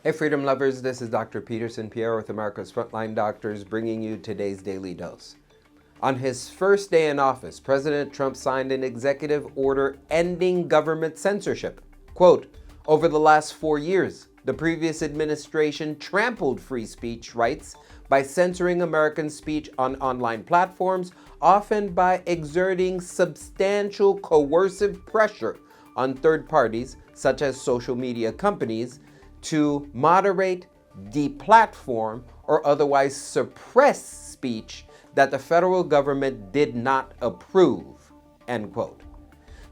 Hey freedom lovers, this is Dr. Peterson Pierre with America's Frontline Doctors bringing you today's Daily Dose. On his first day in office, President Trump signed an executive order ending government censorship. Quote, over the last 4 years, the previous administration trampled free speech rights by censoring American speech on online platforms, often by exerting substantial coercive pressure on third parties, such as social media companies, to moderate, deplatform, or otherwise suppress speech that the federal government did not approve, end quote.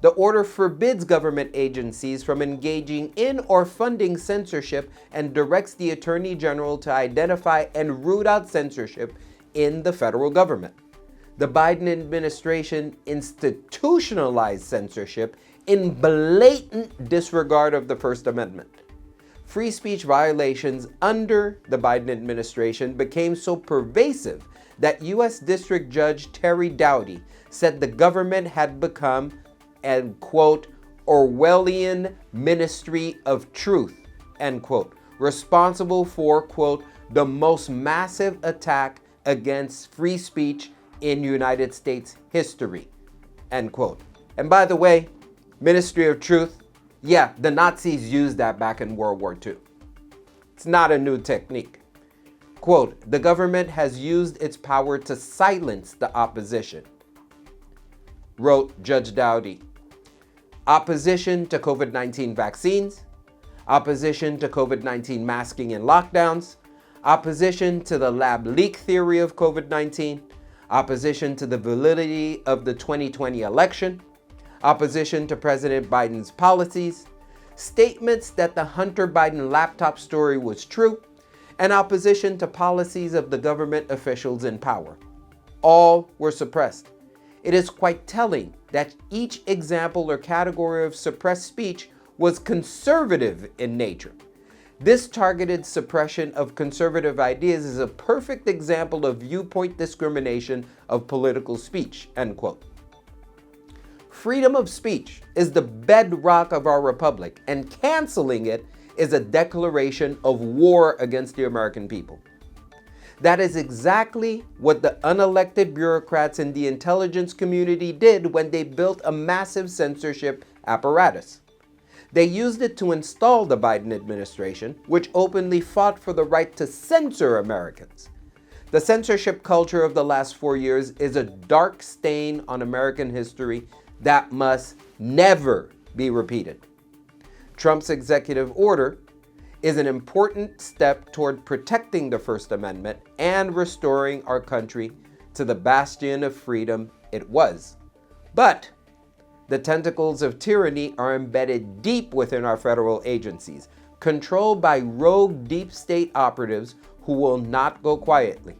The order forbids government agencies from engaging in or funding censorship and directs the Attorney General to identify and root out censorship in the federal government. The Biden administration institutionalized censorship in blatant disregard of the First Amendment. Free speech violations under the Biden administration became so pervasive that U.S. District Judge Terry Doughty said the government had become an, quote, Orwellian ministry of truth, end quote, responsible for, quote, the most massive attack against free speech in United States history, end quote. And by the way, ministry of truth, yeah, the Nazis used that back in World War II. It's not a new technique. Quote, the government has used its power to silence the opposition, wrote Judge Doughty. Opposition to COVID-19 vaccines, opposition to COVID-19 masking and lockdowns, opposition to the lab leak theory of COVID-19, opposition to the validity of the 2020 election, opposition to President Biden's policies, statements that the Hunter Biden laptop story was true, and opposition to policies of the government officials in power. All were suppressed. It is quite telling that each example or category of suppressed speech was conservative in nature. This targeted suppression of conservative ideas is a perfect example of viewpoint discrimination of political speech, end quote. Freedom of speech is the bedrock of our republic, and canceling it is a declaration of war against the American people. That is exactly what the unelected bureaucrats in the intelligence community did when they built a massive censorship apparatus. They used it to install the Biden administration, which openly fought for the right to censor Americans. The censorship culture of the last 4 years is a dark stain on American history that must never be repeated. Trump's executive order is an important step toward protecting the First Amendment and restoring our country to the bastion of freedom it was. But the tentacles of tyranny are embedded deep within our federal agencies, controlled by rogue deep state operatives who will not go quietly.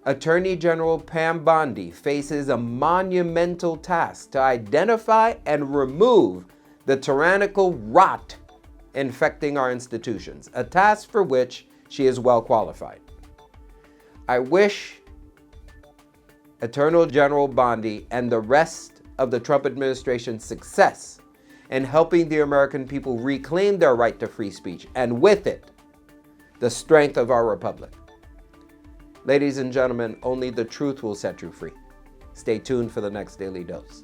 Attorney General Pam Bondi faces a monumental task to identify and remove the tyrannical rot infecting our institutions, a task for which she is well qualified. I wish Attorney General Bondi and the rest of the Trump administration success in helping the American people reclaim their right to free speech, and with it, the strength of our republic. Ladies and gentlemen, only the truth will set you free. Stay tuned for the next Daily Dose.